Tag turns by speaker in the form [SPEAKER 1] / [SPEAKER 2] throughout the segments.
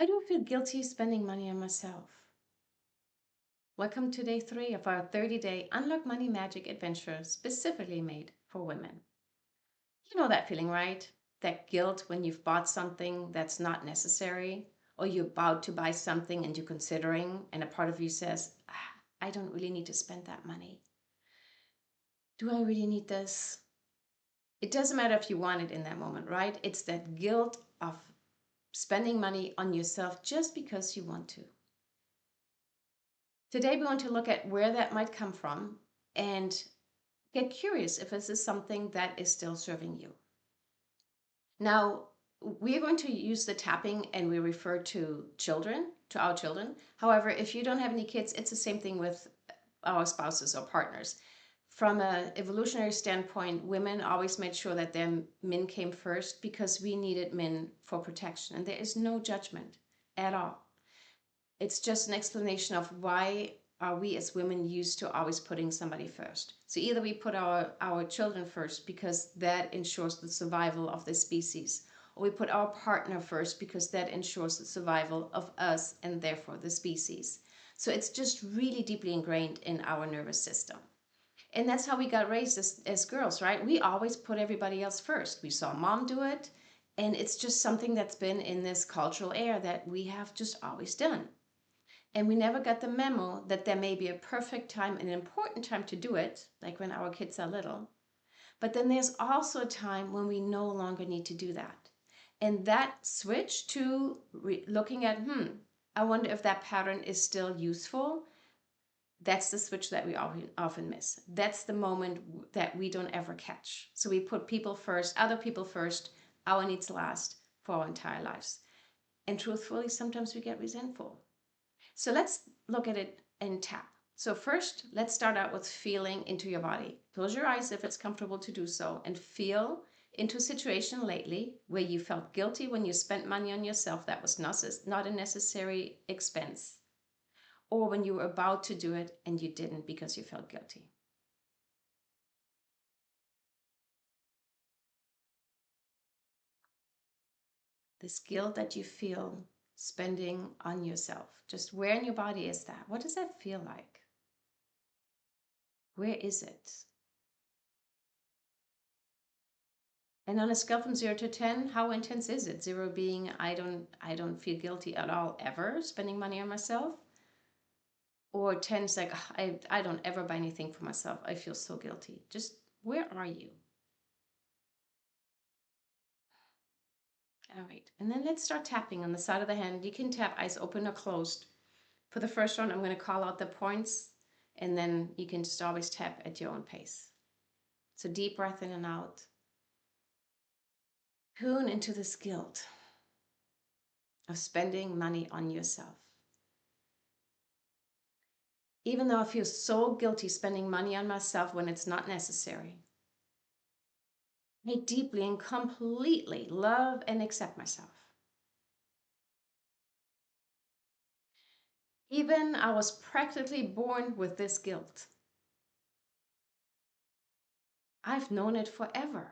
[SPEAKER 1] I do feel guilty spending money on myself. Welcome to day 3 of our 30-day Unlock Money Magic adventure specifically made for women. You know that feeling, right? That guilt when you've bought something that's not necessary, or you're about to buy something and you're considering, and a part of you says, I don't really need to spend that money. Do I really need this? It doesn't matter if you want it in that moment, right? It's that guilt of spending money on yourself just because you want to. Today, we want to look at where that might come from and get curious if this is something that is still serving you. Now, we are going to use the tapping and we refer to children, to our children. However, if you don't have any kids, it's the same thing with our spouses or partners. From an evolutionary standpoint, women always made sure that their men came first because we needed men for protection. And there is no judgment at all. It's just an explanation of why are we as women used to always putting somebody first. So either we put our children first because that ensures the survival of the species, or we put our partner first because that ensures the survival of us and therefore the species. So it's just really deeply ingrained in our nervous system. And that's how we got raised as girls, right? We always put everybody else first. We saw mom do it, and it's just something that's been in this cultural air that we have just always done. And we never got the memo that there may be a perfect time, an important time to do it, like when our kids are little. But then there's also a time when we no longer need to do that. And that switch to looking at, I wonder if that pattern is still useful. That's the switch that we often miss. That's the moment that we don't ever catch. So we put people first, other people first, our needs last for our entire lives. And truthfully, sometimes we get resentful. So let's look at it and tap. So first, let's start out with feeling into your body. Close your eyes if it's comfortable to do so and feel into a situation lately where you felt guilty when you spent money on yourself that was not a necessary expense, or when you were about to do it and you didn't because you felt guilty. This guilt that you feel spending on yourself, just where in your body is that? What does that feel like? Where is it? And on a scale from 0 to 10, how intense is it? 0 being I don't feel guilty at all ever spending money on myself. Or 10 is like I don't ever buy anything for myself. I feel so guilty. Just where are you? All right. And then let's start tapping on the side of the hand. You can tap eyes open or closed. For the first one, I'm going to call out the points, and then you can just always tap at your own pace. So deep breath in and out. Tune into this guilt of spending money on yourself. Even though I feel so guilty spending money on myself when it's not necessary, I deeply and completely love and accept myself. Even I was practically born with this guilt. I've known it forever.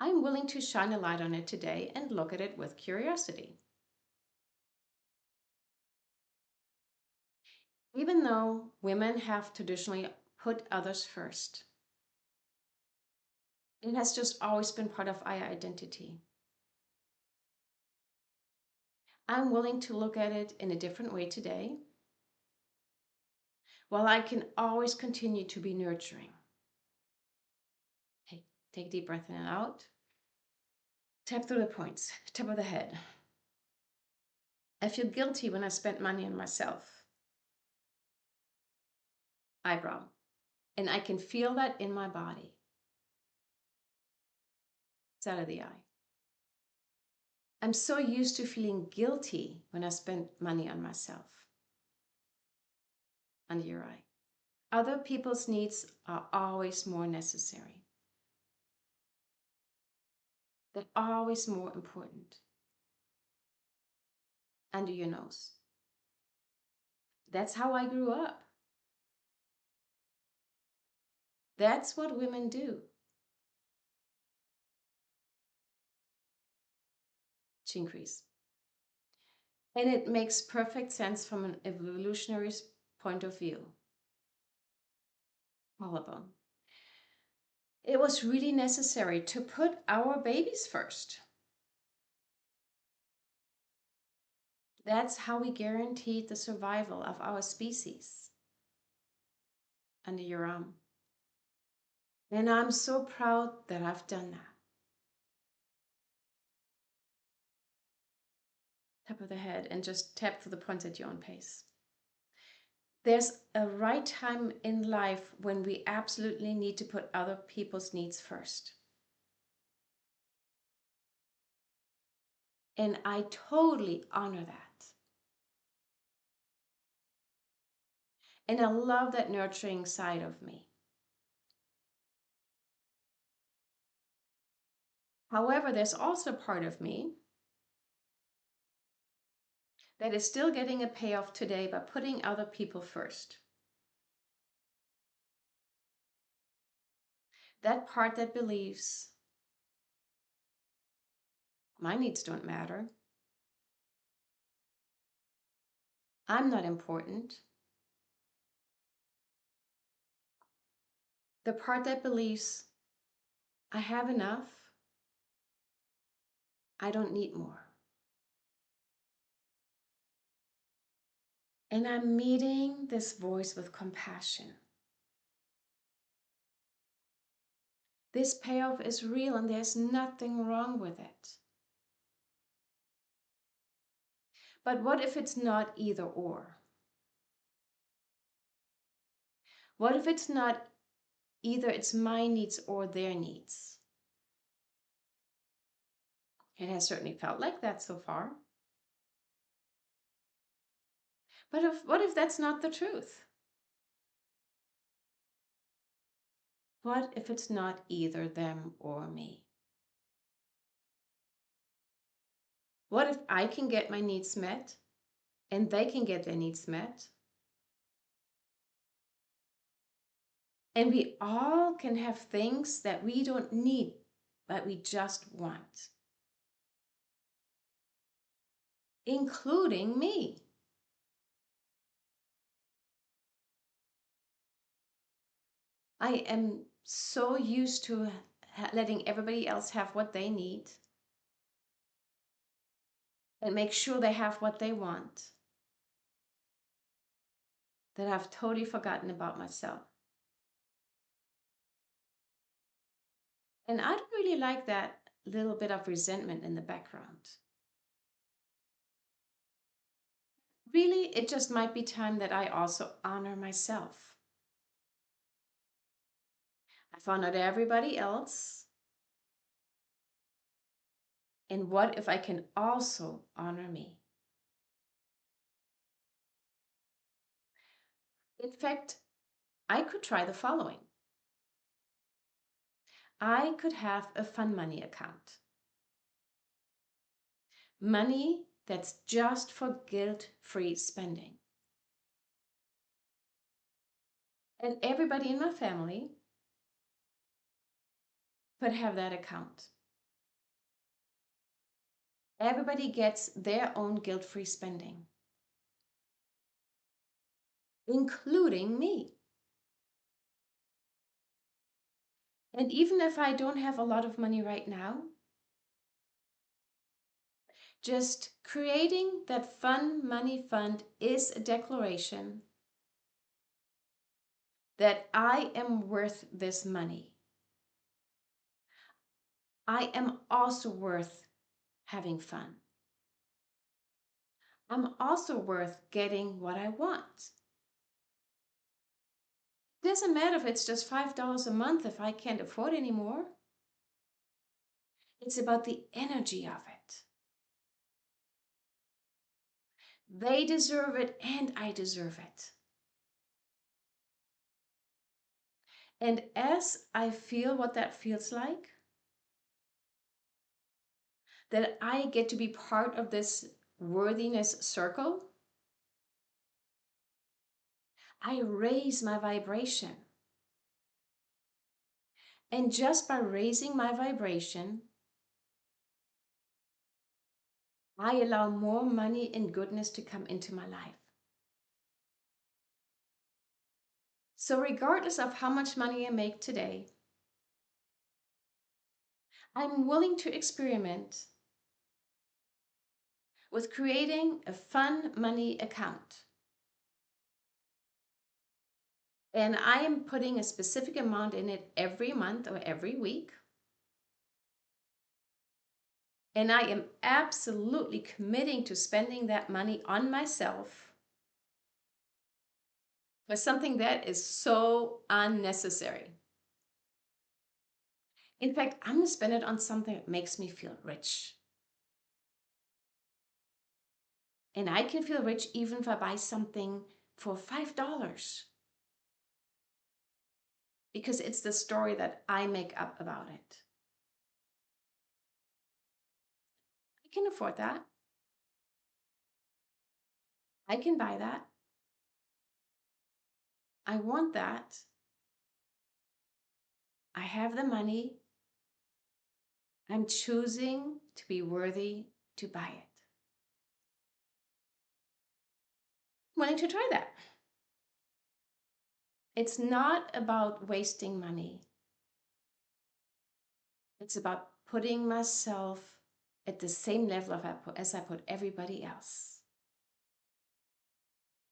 [SPEAKER 1] I'm willing to shine a light on it today and look at it with curiosity. Even though women have traditionally put others first, it has just always been part of our identity. I'm willing to look at it in a different way today, while I can always continue to be nurturing. Take a deep breath in and out. Tap through the points, top of the head. I feel guilty when I spent money on myself. Eyebrow. And I can feel that in my body. Side of the eye. I'm so used to feeling guilty when I spend money on myself. Under your eye. Other people's needs are always more necessary. They're always more important. Under your nose. That's how I grew up. That's what women do. to increase. And it makes perfect sense from an evolutionary point of view. All of them. It was really necessary to put our babies first. That's how we guaranteed the survival of our species under your arm. And I'm so proud that I've done that. Tap of the head and just tap to the points at your own pace. There's a right time in life when we absolutely need to put other people's needs first. And I totally honor that. And I love that nurturing side of me. However, there's also a part of me that is still getting a payoff today by putting other people first. That part that believes my needs don't matter. I'm not important. The part that believes I have enough. I don't need more. And I'm meeting this voice with compassion. This payoff is real and there's nothing wrong with it. But what if it's not either or? What if it's not either it's my needs or their needs? It has certainly felt like that so far. But what if that's not the truth? What if it's not either them or me? What if I can get my needs met and they can get their needs met? And we all can have things that we don't need, but we just want, including me. I am so used to letting everybody else have what they need and make sure they have what they want that I've totally forgotten about myself. And I don't really like that little bit of resentment in the background. Really, it just might be time that I also honor myself. I've honored everybody else. And what if I can also honor me? In fact, I could try the following. I could have a fun money account. Money that's just for guilt-free spending. And everybody in my family could have that account. Everybody gets their own guilt-free spending, including me. And even if I don't have a lot of money right now, just creating that fun money fund is a declaration that I am worth this money. I am also worth having fun. I'm also worth getting what I want. It doesn't matter if it's just $5 a month if I can't afford anymore. It's about the energy of it. They deserve it and I deserve it. And as I feel what that feels like, that I get to be part of this worthiness circle, I raise my vibration. And just by raising my vibration, I allow more money and goodness to come into my life. So, regardless of how much money I make today, I'm willing to experiment with creating a fun money account. And I am putting a specific amount in it every month or every week. And I am absolutely committing to spending that money on myself for something that is so unnecessary. In fact, I'm going to spend it on something that makes me feel rich. And I can feel rich even if I buy something for $5 because it's the story that I make up about it. I can afford that. I can buy that. I want that. I have the money. I'm choosing to be worthy to buy it. I'm willing to try that. It's not about wasting money. It's about putting myself at the same level as I put everybody else.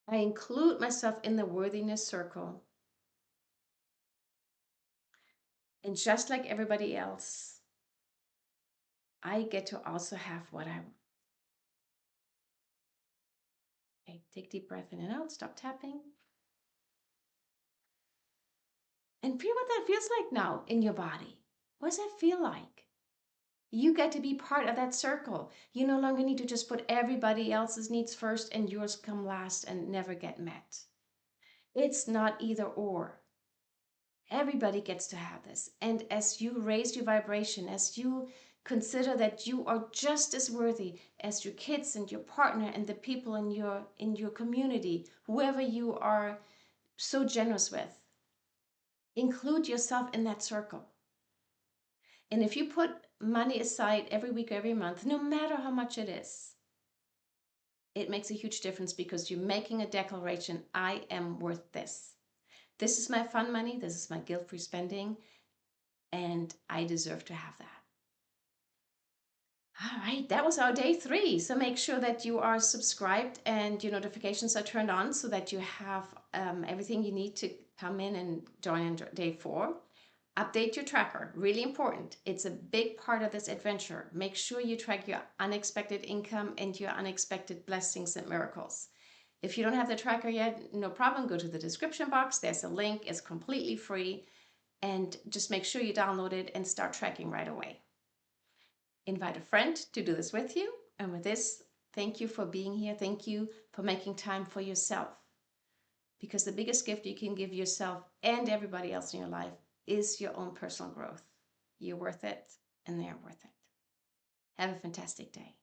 [SPEAKER 1] I include myself in the worthiness circle. And just like everybody else, I get to also have what I want. Okay, take a deep breath in and out, stop tapping. And feel what that feels like now in your body. What does that feel like? You get to be part of that circle. You no longer need to just put everybody else's needs first and yours come last and never get met. It's not either or. Everybody gets to have this. And as you raise your vibration, as you consider that you are just as worthy as your kids and your partner and the people in your community, whoever you are so generous with, include yourself in that circle. And if you put money aside every week, every month, no matter how much it is, it makes a huge difference because you're making a declaration, I am worth this. This is my fun money, this is my guilt-free spending, and I deserve to have that. All right, that was our day 3. So make sure that you are subscribed and your notifications are turned on so that you have everything you need to come in and join in day 4. Update your tracker, really important. It's a big part of this adventure. Make sure you track your unexpected income and your unexpected blessings and miracles. If you don't have the tracker yet, no problem. Go to the description box. There's a link. It's completely free. And just make sure you download it and start tracking right away. Invite a friend to do this with you. And with this, thank you for being here. Thank you for making time for yourself. Because the biggest gift you can give yourself and everybody else in your life is your own personal growth. You're worth it, and they're worth it. Have a fantastic day.